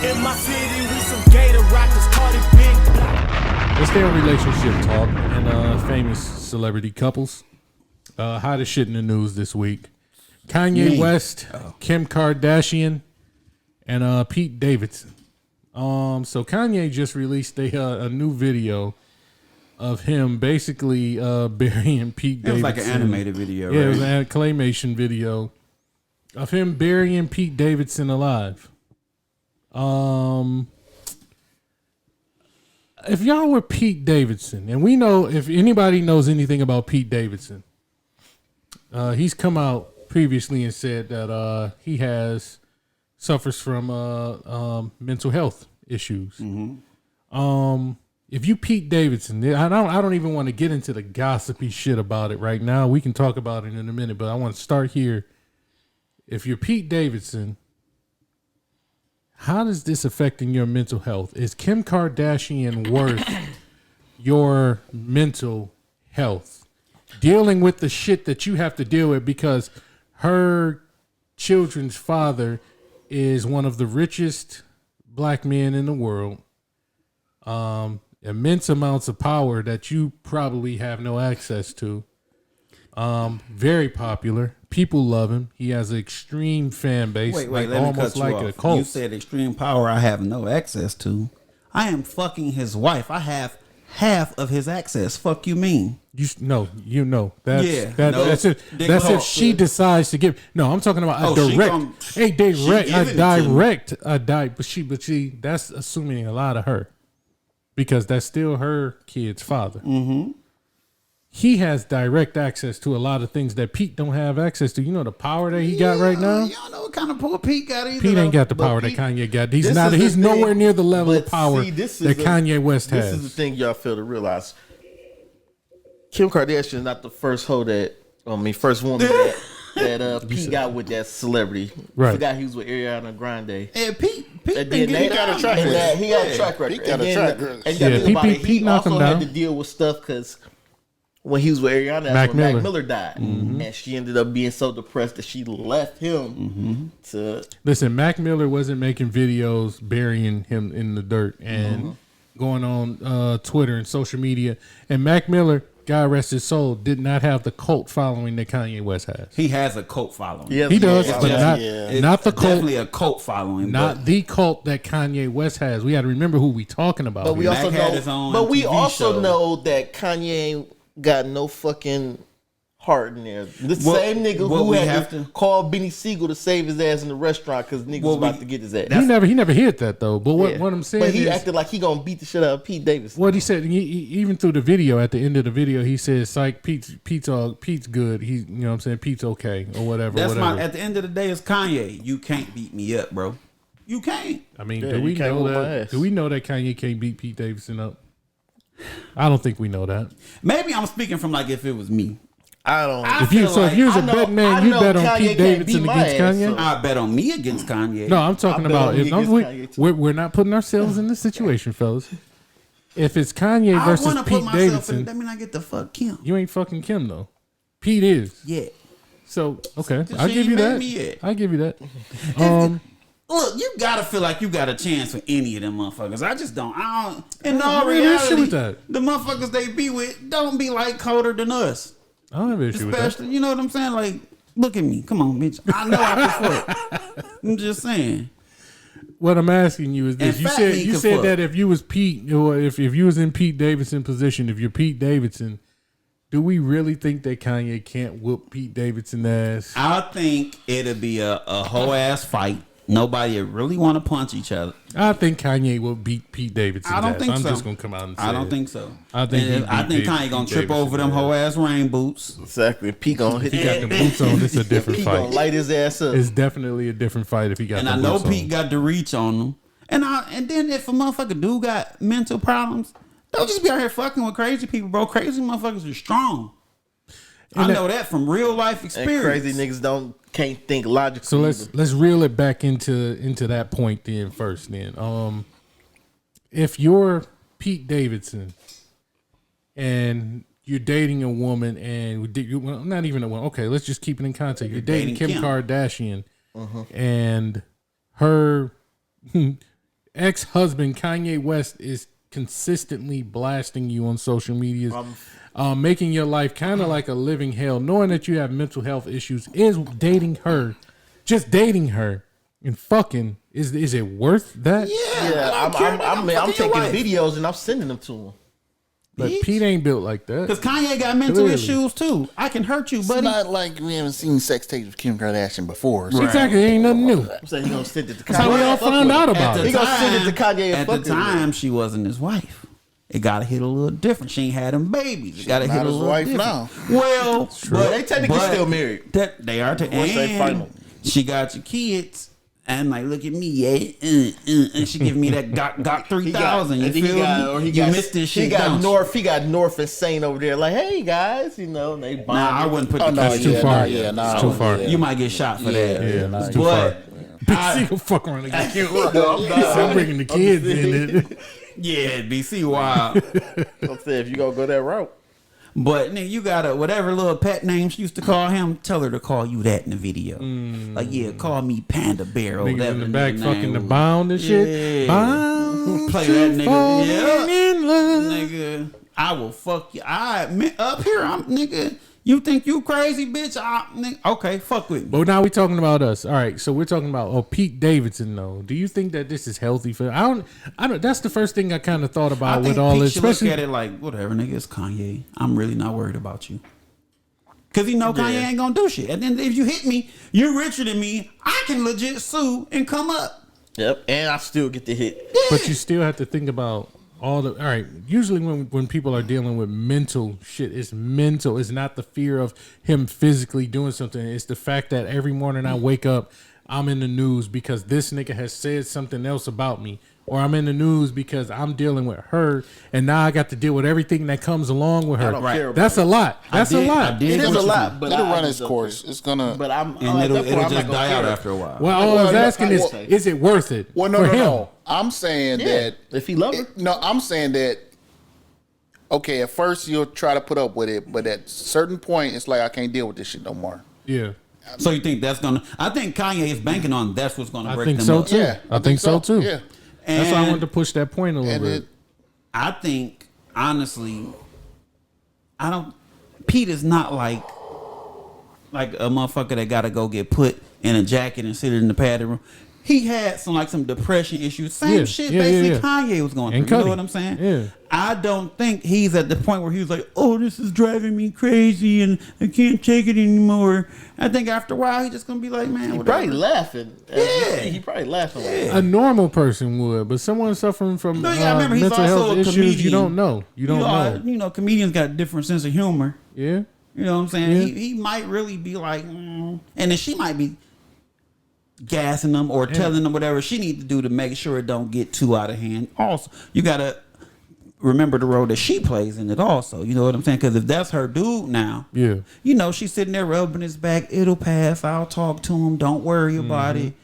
In my city, we some gator rockers, call it big block. Let's stay on relationship talk and famous celebrity couples. Hottest shit in the news this week. Kanye West, Kim Kardashian, and Pete Davidson. So Kanye just released a new video of him basically burying Pete Davidson. It was like an animated video, yeah, right? It was an claymation video of him burying Pete Davidson alive. If y'all were Pete Davidson, and we know, if anybody knows anything about Pete Davidson, he's come out previously and said that he suffers from mental health issues. Mm-hmm. If you Pete Davidson, I don't even want to get into the gossipy shit about it right now. We can talk about it in a minute, but I want to start here. If you're Pete Davidson, how is this affecting your mental health? Is Kim Kardashian worth your mental health? Dealing with the shit that you have to deal with because her children's father is one of the richest black men in the world. Immense amounts of power that you probably have no access to. Very popular. People love him. He has an extreme fan base. Wait, like let me almost cut like you a off. cult. You said extreme power I have no access to. I am fucking his wife. I have half of his access. Fuck you mean? You know. That's Yeah, no, that's it. That's if she decides to give. No, I'm talking about a direct. But she. That's assuming a lot of her, because that's still her kid's father. Mm-hmm. He has direct access to a lot of things that Pete don't have access to. You know the power that he got right now? You don't know what kind of power Pete got either. Pete ain't got the power that Kanye got. He's nowhere near the level of power that Kanye West has. This is the thing y'all fail to realize. Kim Kardashian is not the first first woman that Pete got with that celebrity. Right. I forgot he was with Ariana Grande. And Pete And then he got a track record. He got a track record. Pete got a track record. And you gotta think about it, Pete he knocked him also had down. to deal with stuff because when he was with Ariana, that's when Mac Miller died. Mm-hmm. And she ended up being so depressed that she left him to... Listen, Mac Miller wasn't making videos burying him in the dirt and going on Twitter and social media. And Mac Miller, God rest his soul, did not have the cult following that Kanye West has. He has a cult following. He does, but not the cult. Definitely a cult following. Not the cult that Kanye West has. We got to remember who we talking about. But we here. also Mac had his own know, but we TV also show. know that Kanye ain't got no fucking heart in there. The same nigga who had to call Benny Siegel to save his ass in the restaurant because niggas was about to get his ass. He never hit that though. But what I'm saying but he is, acted like he gonna beat the shit out of Pete Davidson. what he said, even through the video, at the end of the video, he said, "Psych, Pete's good. He's, you know what I'm saying, Pete's okay or whatever." That's at the end of the day, it's Kanye. You can't beat me up, bro. You can't. I mean, Yeah, do we you can't know whoop my that? ass. Do we know that Kanye can't beat Pete Davidson up? I don't think we know that. Maybe I'm speaking from like if it was me. I don't. If you was a betting man, you bet on Pete Davidson against Kanye. I bet on me against Kanye. No, I'm talking about if Kanye too. we're not putting ourselves in this situation, fellas. If it's Kanye I versus want to put Pete myself in. Davidson, That mean I get the fuck Kim. you ain't fucking Kim though. Pete is. Yeah. So okay, She I'll give you ain't made that. me yet. I'll give you that. Look, you gotta feel like you got a chance with any of them motherfuckers. I just don't. I don't. In I all don't have an issue reality, with that. the motherfuckers they be with don't be like colder than us. I don't have an issue with that. Especially, you know what I'm saying? Like, look at me. Come on, bitch. I know I can fuck. I'm just saying. What I'm asking you is this: And you fat said meat you can said fuck. that if you was Pete, or if you was in Pete Davidson position, if you're Pete Davidson, do we really think that Kanye can't whoop Pete Davidson ass? I think it'll be a whole ass fight. Nobody really want to punch each other. I think Kanye will beat Pete Davidson. I don't think I'm so. just gonna come out and say I don't it. think so. I think he'd beat Kanye gonna Pete trip over them Davidson, whole ass rain boots. Exactly. Pete gonna hit. He got the boots on. It's a different Pete gonna fight. light his ass up. It's definitely a different fight if he got. And the I know boots Pete on. got the reach on them. And then if a motherfucker do got mental problems, don't just be out here fucking with crazy people, bro. Crazy motherfuckers are strong. I know that from real life And experience. crazy niggas can't think logically. So let's reel it back into that point then first. Then, if you're Pete Davidson and you're dating a woman and not even a woman. Okay, let's just keep it in context. You're dating Kim Kardashian, and her ex-husband Kanye West is consistently blasting you on social media, making your life kind of like a living hell, knowing that you have mental health issues, is dating her, just dating her and fucking. Is it worth that? Yeah, I'm taking videos and I'm sending them to him. But Pete ain't built like that. Because Kanye got mental issues too. I can hurt you, buddy. It's not like we haven't seen sex tapes with Kim Kardashian before. So. Exactly, it ain't nothing new. I'm saying he gonna send it to Kanye. That's how we all found out about it. He gonna send it to Kanye. At the time, she wasn't his wife. It gotta hit a little different. She ain't had them babies. It gotta hit a little wife different. now. Well, but they technically still married. That they are. Once they final. She got your kids. And like, look at me, yeah, and she give me that got 3,000. You feel me? You missed this shit. He got North insane over there. Like, hey guys, you know, and they bond. Nah, I wouldn't put the that's too far. It's too far. You might get shot for that. Yeah, that's too far. BC will fuck around and get killed. I'm bringing the kids in it. Yeah, BC wild. I'm saying if you gonna go that route. But nigga, you gotta whatever little pet name she used to call him, tell her to call you that in the video. Like, yeah, call me Panda Bear or Niggas whatever. in the back fucking the bound and shit. Yeah. Bound. Play that nigga. Yeah. In love. Nigga, I will fuck you. Up here, I'm nigga. You think you crazy, bitch? Nigga, okay, fuck with me. But now we talking about us. All right, so we're talking about Pete Davidson though. Do you think that this is healthy for? I don't. That's the first thing I kind of thought about with all this. Especially look at it like whatever, nigga. It's Kanye. I'm really not worried about you. Cause you know Kanye ain't gonna do shit. And then if you hit me, you're richer than me. I can legit sue and come up. Yep, and I still get the hit. Yeah. But you still have to think about. All right. Usually, when people are dealing with mental shit, it's mental. It's not the fear of him physically doing something. It's the fact that every morning I wake up, I'm in the news because this nigga has said something else about me, or I'm in the news because I'm dealing with her, and now I got to deal with everything that comes along with her. I don't care about That's a lot. That's a lot. It is a lot, but it'll run its course. It's gonna. But it'll just die out after a while. Well, all I was asking is it worth it? Well, no. I'm saying that if he loves her, I'm saying that. Okay, at first you'll try to put up with it, but at a certain point, it's like I can't deal with this shit no more. Yeah. So you think that's gonna? I think Kanye is banking on that's what's gonna break them so up. too. Yeah, I think so too. Yeah. That's why I wanted to push that point a little bit. I think honestly, Pete is not like a motherfucker that gotta go get put in a jacket and sit in the padded room. He had some depression issues. Same shit basically Kanye was going through. You know what I'm saying? Yeah. I don't think he's at the point where he was like, oh, this is driving me crazy and I can't take it anymore. I think after a while he's just gonna be like, man, he whatever. probably laughing. Yeah. He probably laughing. Yeah. A normal person would, but someone suffering from mental health issues, you don't know. You don't know. You know, comedians got a different sense of humor. Yeah. You know what I'm saying? Yeah. He might really be like, and then she might be gassing them or telling them whatever she need to do to make sure it don't get too out of hand. Also, you gotta remember the role that she plays in it also. You know what I'm saying? Because if that's her dude now, yeah, you know, she's sitting there rubbing his back. It'll pass. I'll talk to him. Don't worry about it.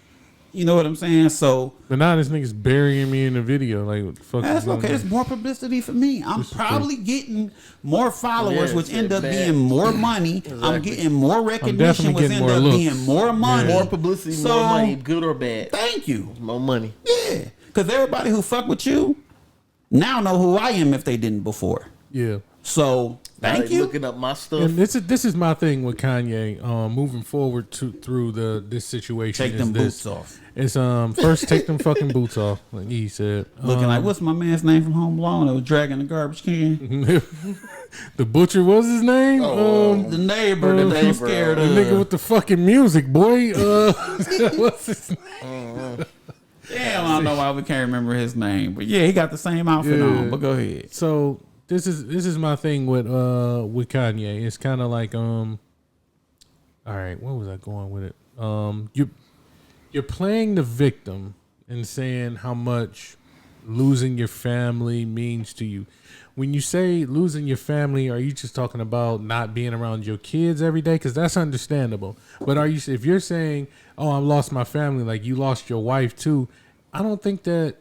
You know what I'm saying? So, but now this nigga's burying me in the video. Like, what the fuck? that's okay. It's more publicity for me. I'm probably getting more followers, which end up being more money. Exactly. I'm getting more recognition, which end up being more money, more publicity, more money, good or bad. Thank you. More money. Yeah, because everybody who fuck with you now know who I am if they didn't before. Yeah. So thank you. Looking up my stuff. And this is my thing with Kanye. Moving forward through this situation. Take them boots off. It's first take them fucking boots off, like he said. Looking like what's my man's name from Home Alone that was dragging the garbage can? The butcher was his name. The neighbor that they were scared the of. nigga with the fucking music, boy. What's his name? Damn, I don't know why we can't remember his name, but yeah, he got the same outfit on. But go ahead. So this is my thing with Kanye. It's kind of like all right, where was I going with it? You're playing the victim and saying how much losing your family means to you. When you say losing your family, are you just talking about not being around your kids every day? Because that's understandable. But if you're saying, oh, I lost my family, like you lost your wife too, I don't think that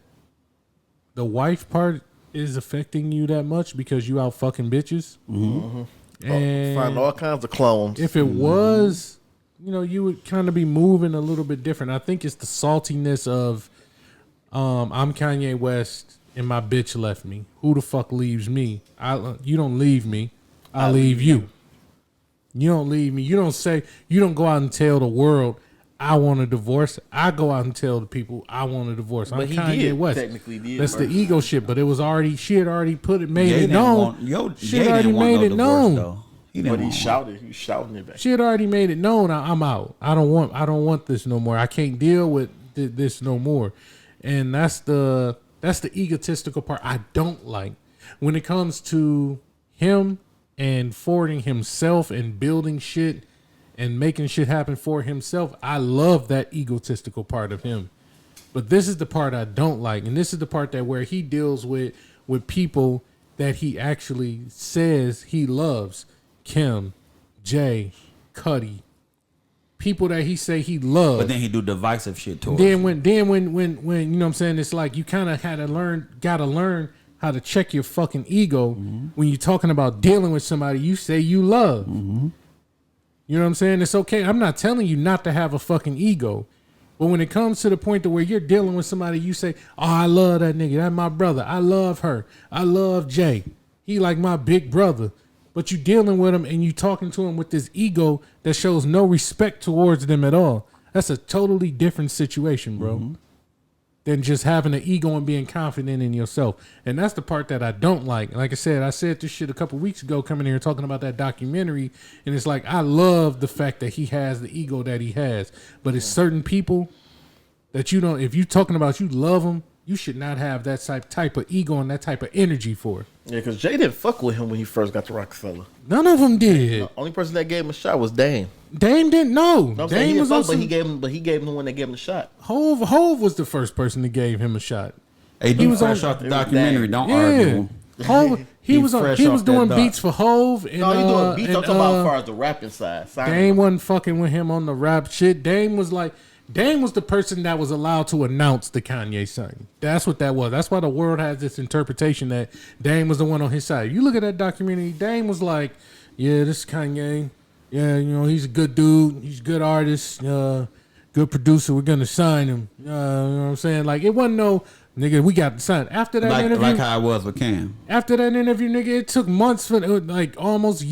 the wife part is affecting you that much because you out fucking bitches. Mm-hmm. And find all kinds of clones. If it was, you know, you would kind of be moving a little bit different. I think it's the saltiness of I'm Kanye West and my bitch left me. Who the fuck leaves me? You don't leave me. I leave you. You don't leave me. You don't go out and tell the world I want a divorce. I go out and tell the people I want a divorce. I'm Kanye West. Technically did. That's the ego shit, but it was already, she had already made it known. She had already made it known. But he shouted. He was shouting it back. She had already made it known. I'm out. I don't want this no more. I can't deal with this no more. And that's the egotistical part I don't like when it comes to him and forwarding himself and building shit and making shit happen for himself. I love that egotistical part of him. But this is the part I don't like. And this is the part that where he deals with people that he actually says he loves. Kim, Jay, Cudi, people that he say he loves. But then he do divisive shit towards. Then when you know what I'm saying, it's like you kind of gotta learn how to check your fucking ego when you're talking about dealing with somebody you say you love. You know what I'm saying? It's okay. I'm not telling you not to have a fucking ego. But when it comes to the point to where you're dealing with somebody you say, oh, I love that nigga. That's my brother. I love her. I love Jay. He like my big brother. But you dealing with him and you talking to him with this ego that shows no respect towards them at all. That's a totally different situation, bro. Than just having an ego and being confident in yourself. And that's the part that I don't like. Like I said this shit a couple weeks ago coming here talking about that documentary. And it's like, I love the fact that he has the ego that he has. But it's certain people that you don't, if you talking about you love them, you should not have that type of ego and that type of energy for it. Yeah, because Jay didn't fuck with him when he first got to Rockefeller. None of them did. The only person that gave him a shot was Dame. Dame didn't know. No, Dame was also, but he gave him the one that gave him the shot. Hove was the first person that gave him a shot. Hey, he was fresh off the documentary. Don't argue. Hove, he was doing beats for Hove. And, no, he doing beats. I'm talking about as far as the rapping side. Dame wasn't fucking with him on the rap shit. Dame was the person that was allowed to announce the Kanye signing. That's what that was. That's why the world has this interpretation that Dame was the one on his side. You look at that documentary, Dame was like, yeah, this is Kanye. Yeah, you know, he's a good dude. He's a good artist. Good producer. We're going to sign him. You know what I'm saying? Like, it wasn't no, nigga, we got to sign. After that interview. Like how I was with Cam. After that interview, nigga, it took months for, like, almost a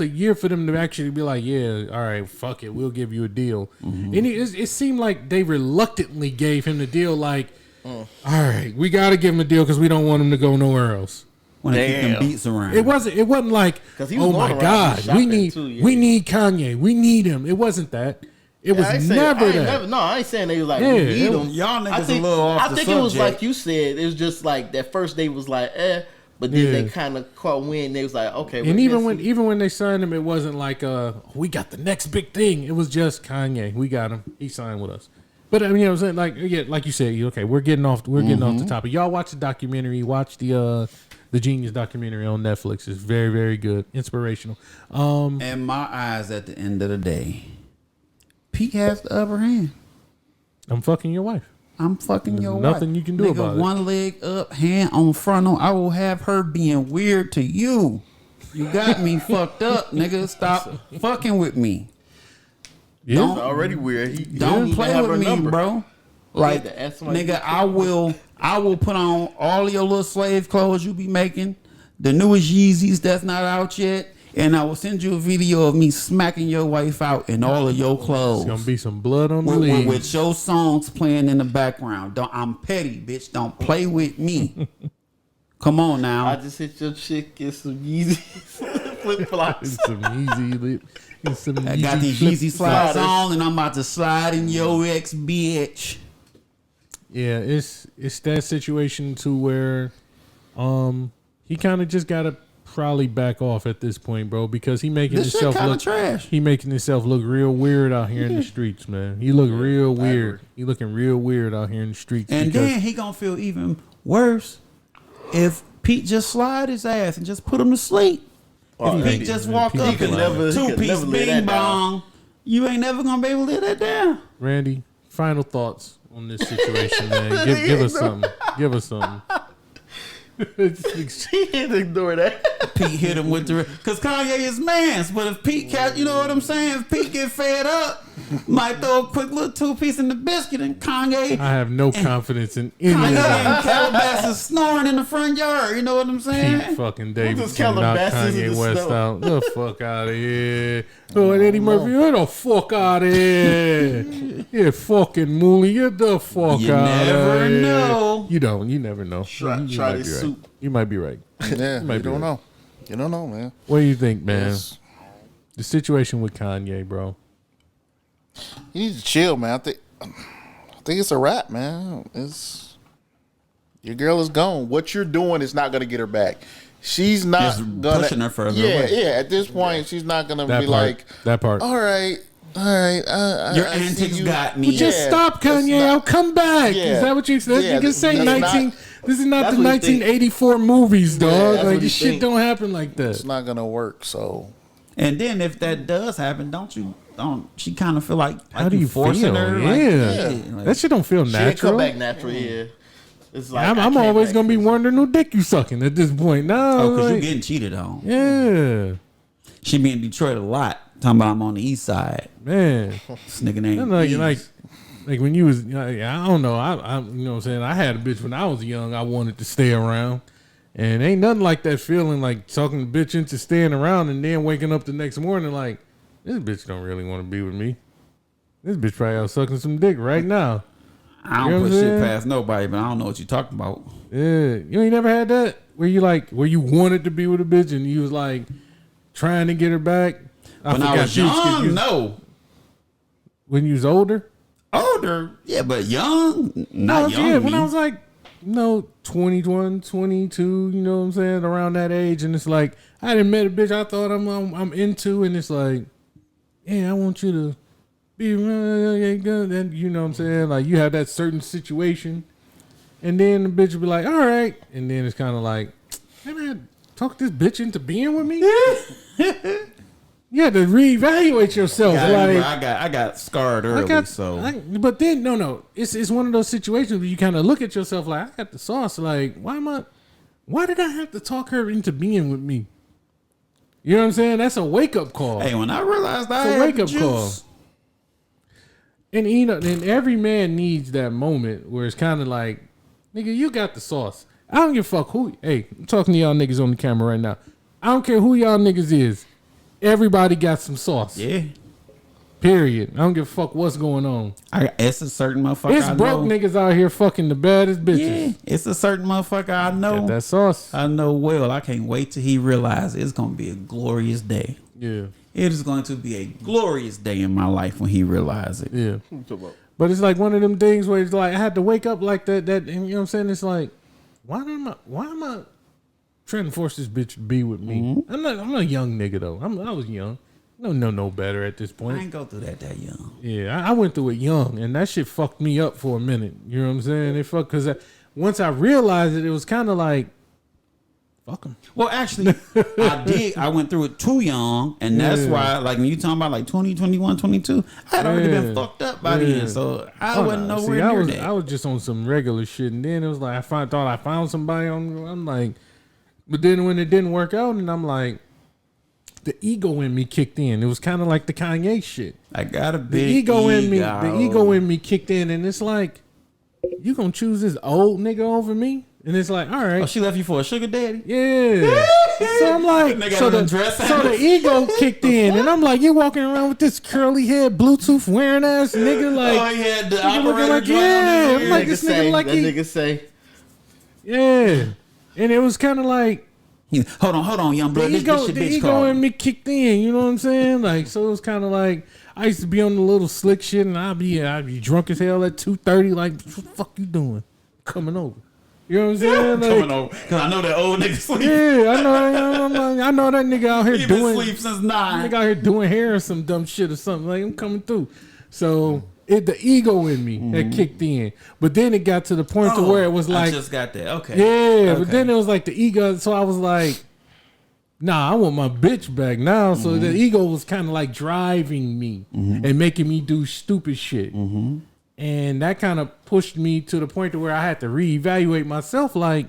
year for them to actually be like, yeah, all right, fuck it. We'll give you a deal. And it seemed like they reluctantly gave him the deal, like, all right, we got to give him a deal because we don't want him to go nowhere else. When they keep them beats around. It wasn't like, oh my God, we need Kanye. We need him. It wasn't that. It was never that. I ain't saying they was like, we need him. Y'all niggas a little off the subject. I think it was like you said. It was just like that first day was like, but then they kind of caught wind. They was like, okay. And even when they signed him, it wasn't like, we got the next big thing. It was just Kanye. We got him. He signed with us. But I mean, you know what I'm saying? Like you said, okay, we're getting off the topic. Y'all watch the documentary. Watch the Genius documentary on Netflix. Is very, very good. Inspirational. In my eyes, at the end of the day, Pete has the upper hand. I'm fucking your wife. I'm fucking your wife. Nothing you can do about it. One leg up, hand on frontal. I will have her being weird to you. You got me fucked up, nigga. Stop fucking with me. Yeah, it's already weird. Don't play with me, bro. Like, nigga, I will put on all your little slave clothes you be making, the newest Yeezys that's not out yet, and I will send you a video of me smacking your wife out in all of your clothes. It's gonna be some blood on the legs. With your songs playing in the background. I'm petty, bitch. Don't play with me. Come on now. I just hit your chick in some Yeezys flip flops. Some Yeezy. I got these Yeezy slides on, and I'm about to slide in your ex bitch. Yeah, it's that situation to where he kind of just gotta probably back off at this point, bro, because he making himself look trash. He making himself look real weird out here in the streets, man. He look real weird. He looking real weird out here in the streets. And then he gonna feel even worse if Pete just slide his ass and just put him to sleep. If Pete just walk up and two-piece bing bong, you ain't never gonna be able to live that down. Randy, final thoughts on this situation, man. Give us something. Give us something. He didn't ignore that. Pete hit him with the because Kanye is man's. But if Pete you know what I'm saying? If Pete get fed up, might throw a quick little 2-piece in the biscuit, and Kanye. I have no confidence in any of Kanye that. and Calabasas snoring in the front yard. You know what I'm saying? Pete fucking Davidson knocked Calabasas in Kanye the West snow. out. The fuck out of here. Oh, and Eddie Murphy, get the fuck out of here. Yeah, fucking Mooly, get the fuck You out never of here. know. You don't. You never know. Try you might this be right. soup. You might be right. Yeah, might you be don't right. know. You don't know, man. What do you think, man? Yes. The situation with Kanye, bro. You need to chill, man. I think it's a wrap, man. It's your girl is gone. What you're doing is not gonna get her back. She's not Just gonna pushing her further yeah, away. Yeah, at this point, she's not gonna That be part. like That part. All right. Your I see antics you. got me. Just Yeah, stop, Kanye. it's not- I'll come back. Yeah. Is that what you said? Yeah, You can say that's 19. not- This is not That's the what he think. 1984 movies, dog. that's like what he this shit think. don't happen like that. It's not gonna work. So And then if that does happen, don't she kind of feel like How do you forcing feel? her? Yeah. Like, That shit don't feel She ain't come natural. back natural, yeah. It's like I'm I can't always back gonna be this. wondering who dick you sucking at this point. No, oh, because you like, getting cheated on. yeah, She be in Detroit a lot. Talking about I'm on the east side. man. This nigga named like when you was, I don't know. I you know what I'm saying. I had a bitch when I was young. I wanted to stay around, and ain't nothing like that feeling like talking the bitch into staying around, and then waking up the next morning like this bitch don't really want to be with me. This bitch probably out sucking some dick right now. I don't You know put what I'm shit saying? past nobody, but I don't know what you talking about. Yeah, you ain't never had that where you wanted to be with a bitch and you was like trying to get her back. When I was young, no. When you was older, Older, yeah, but young, not young. Yeah, me. when I was like, 21, 22, you know what I'm saying, around that age, and it's like I didn't met a bitch I thought I'm into, and it's like, yeah, I want you to be, and you know what I'm saying, like you have that certain situation, and then the bitch will be like, all right, and then it's kind of like, hey man, talk this bitch into being with me. You had to reevaluate yourself. I got scarred early, But then no, it's one of those situations where you kind of look at yourself like, I got the sauce. Like, why did I have to talk her into being with me? You know what I'm saying? That's a wake up call. Hey, when I realized I It's a had wake the up juice, call. And you know, and every man needs that moment where it's kind of like, nigga, you got the sauce. I don't give a fuck who. Hey, I'm talking to y'all niggas on the camera right now. I don't care who y'all niggas is. Everybody got some sauce. yeah. Period. I don't give a fuck what's going on. It's a certain motherfucker. It's I broke know. niggas out here fucking the baddest bitches. Yeah, it's a certain motherfucker I know. Got that sauce. I know well. I can't wait till he realizes it's gonna be a glorious day. Yeah. It is going to be a glorious day in my life when he realizes it. Yeah. But it's like one of them things where it's like I had to wake up like that and you know what I'm saying? It's like, why am I trying to force this bitch to be with me? Mm-hmm. I'm not a young nigga though. I was young. No better at this I point. ain't go through that young. Yeah, I went through it young, and that shit fucked me up for a minute. You know what I'm saying? It fucked because once I realized it was kind of like, fuck him. Well, actually, I went through it too young, and that's why, like, when you talking about like 20, 21, 22, I had already been fucked up by then, so I wasn't nowhere near that. I was just on some regular shit, and then it was like thought I found somebody. I'm like, but then when it didn't work out, and I'm like, the ego in me kicked in. It was kind of like the Kanye shit. I got a The big ego in me. The ego in me kicked in, and it's like, you gonna choose this old nigga over me? And it's like, all right. Oh, she left you for a sugar daddy? Yeah. So I'm like, Nigga so had a dress the on. ego kicked in, and I'm like, you walking around with this curly head, Bluetooth wearing ass nigga, like, Oh, he had the nigga looking operator like, joint yeah, on I'm his like, ear. this nigga like that he, nigga say. yeah, and it was kind of like Hold on, young blood. the This your ego bitch in card. me kicked in. You know what I'm saying? Like, so it was kind of like I used to be on the little slick shit, and I'd be drunk as hell at 2:30. Like, what the fuck you doing? Coming over. You know what I'm saying? Like, Coming over, because I know that old nigga sleep. yeah, I know that nigga out here He been doing asleep since 9. nigga out here doing hair or some dumb shit or something. Like, I'm coming through. So the ego in me had kicked in, but then it got to the point to where it was like, I just got that. Okay. yeah, Okay. but then it was like the ego. So I was like, nah, I want my bitch back now. So the ego was kind of like driving me and making me do stupid shit. And that kind of pushed me to the point to where I had to reevaluate myself. Like,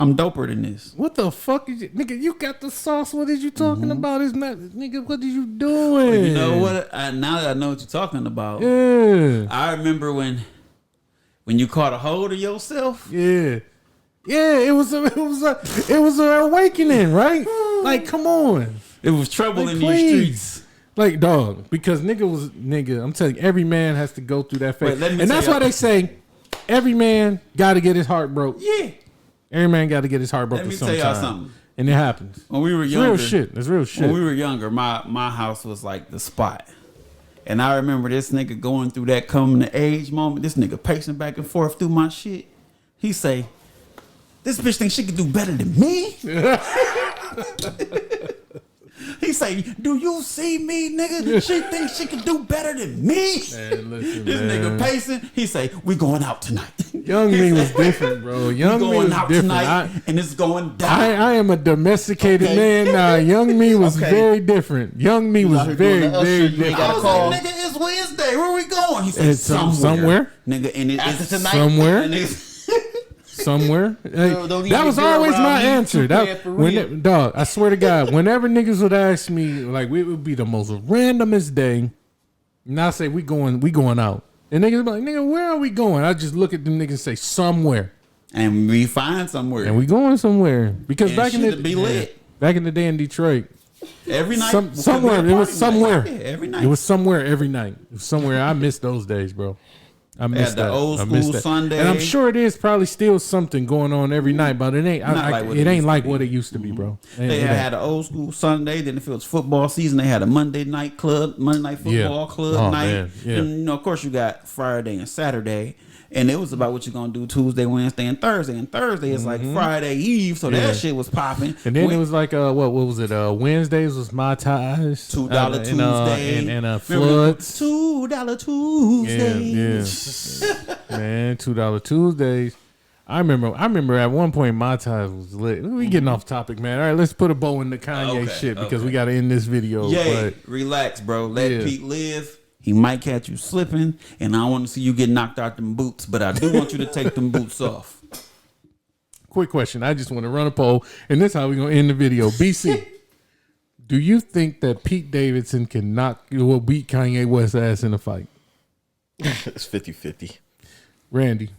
I'm doper than this. What the fuck is it? Nigga, you got the sauce. What is you talking about? Is not nigga, what are you doing? You know what? Now that I know what you're talking about. Yeah. I remember when you caught a hold of yourself. Yeah. Yeah, it was an awakening, right? Like, come on. It was trouble Like, in please. these streets. Like, dog, because nigga, I'm telling you, every man has to go through that phase. Wait, and that's why they say every man got to get his heart broke. Yeah. Every man got to get his heart broken Let me tell y'all something. And it happens. When we were It's younger. real shit. It's real shit. When we were younger, my house was like the spot. And I remember this nigga going through that coming to age moment. This nigga pacing back and forth through my shit. He say, this bitch thinks she can do better than me? He say, do you see me, nigga? She thinks she can do better than me? Man, listen, this man. nigga pacing. He say, we going out tonight. Young me was different, bro. Young me was out different. tonight, and it's going down. I am a domesticated man now. Young me was very different. Young me was very, very different. I was like, nigga, it's Wednesday. Where we going? He said, It's somewhere. Nigga, and it's tonight. Somewhere. And it's- Somewhere. Hey, don't that was even always around my me answer. too bad for real. Dog, I swear to God, whenever niggas would ask me, like, it would be the most randomest day, and I say, we going out. And niggas be like, nigga, where are we going? I just look at them niggas and say, somewhere. And we find somewhere. And we going somewhere. Because And back in shit be lit. back in the day in Detroit, Every night. somewhere. It was somewhere. Yeah, every night. It was somewhere every night. It was somewhere. I miss those days, bro. I miss the that. old I miss school that. Sunday. And I'm sure it is probably still something going on every night, but it ain't. It ain't like what it used to be, bro. They had an old school Sunday. Then if it was football season, they had a Monday night football club night. Man. Yeah. And you know, of course, you got Friday and Saturday. And it was about what you're gonna do Tuesday, Wednesday, and Thursday. And Thursday is like Friday Eve, so that shit was popping. And then it was like what was it? Wednesdays was my ties, $2 Tuesday, and floods. $2 Tuesdays. Yeah. Man, $2 Tuesdays. I remember at one point my ties was lit. We getting off topic, man. All right, let's put a bow in the Kanye shit because we got to end this video. Yeah, but relax, bro. Let Pete live. He might catch you slipping, and I want to see you get knocked out them boots, but I do want you to take them boots off. Quick question. I just want to run a poll, and this is how we're going to end the video. BC, do you think that Pete Davidson can beat Kanye West's ass in a fight? It's 50-50. Randy,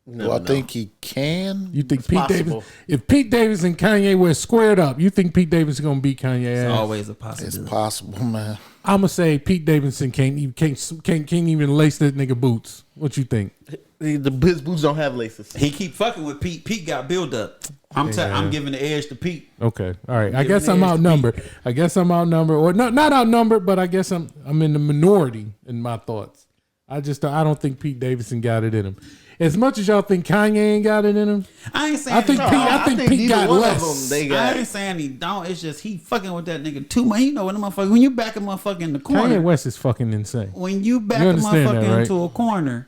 Do I think he can? you think It's Pete possible. Davidson, if Pete Davidson and Kanye West squared up, you think Pete Davidson going to beat Kanye It's ass? always a It's possibility. possible, man. I'm gonna say Pete Davidson can't even lace that nigga boots. What you think? His boots don't have laces. He keep fucking with Pete. Pete got build up. I'm giving the edge to Pete. Okay, all right. I Give guess him I'm the edge to outnumbered, or not outnumbered, but I guess I'm in the minority in my thoughts. I don't think Pete Davidson got it in him. As much as y'all think Kanye ain't got it in him, I ain't saying I think Pete got less. I ain't saying he don't. It's just he fucking with that nigga too much. You know when the motherfucker, when you back a motherfucker in the corner, Kanye West is fucking insane. when you back You a understand motherfucker that, right? into a corner,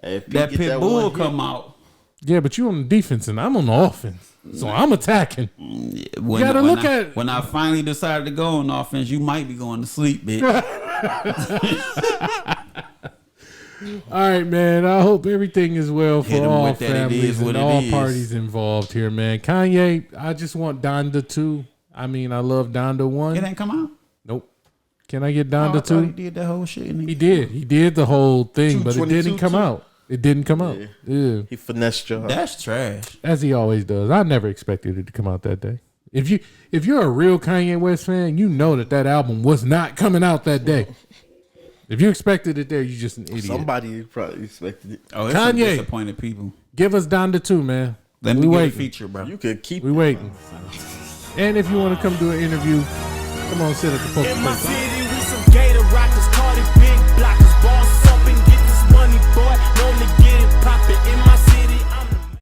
Hey, if Pete that get pit that bull one hit, come out. Yeah, but you on the defense and I'm on the offense, so I'm attacking. When, gotta when look I, at- when I finally decided to go on offense, you might be going to sleep, bitch. All right, man. I hope everything is well Hit for 'em all with that, it families is what and it all is. parties involved here, man. Kanye, I just want Donda 2. I mean, I love Donda 1. It ain't come out. Nope. Can I get Oh, I Donda thought 2? he did that whole shit. And He did. He did the whole thing, but it 222 didn't come too? out. It didn't come out. Yeah. he finessed y'all. That's trash. As he always does. I never expected it to come out that day. If you're a real Kanye West fan, you know that album was not coming out that day. If you expected it there, you're just an idiot. Somebody probably expected it. Oh, it's some Kanye. disappointed people. Give us Donda 2, man. Let me We get a waiting. feature, bro. You could keep We waiting. And if you want to come do an interview, come on, sit at the poker In my face. city,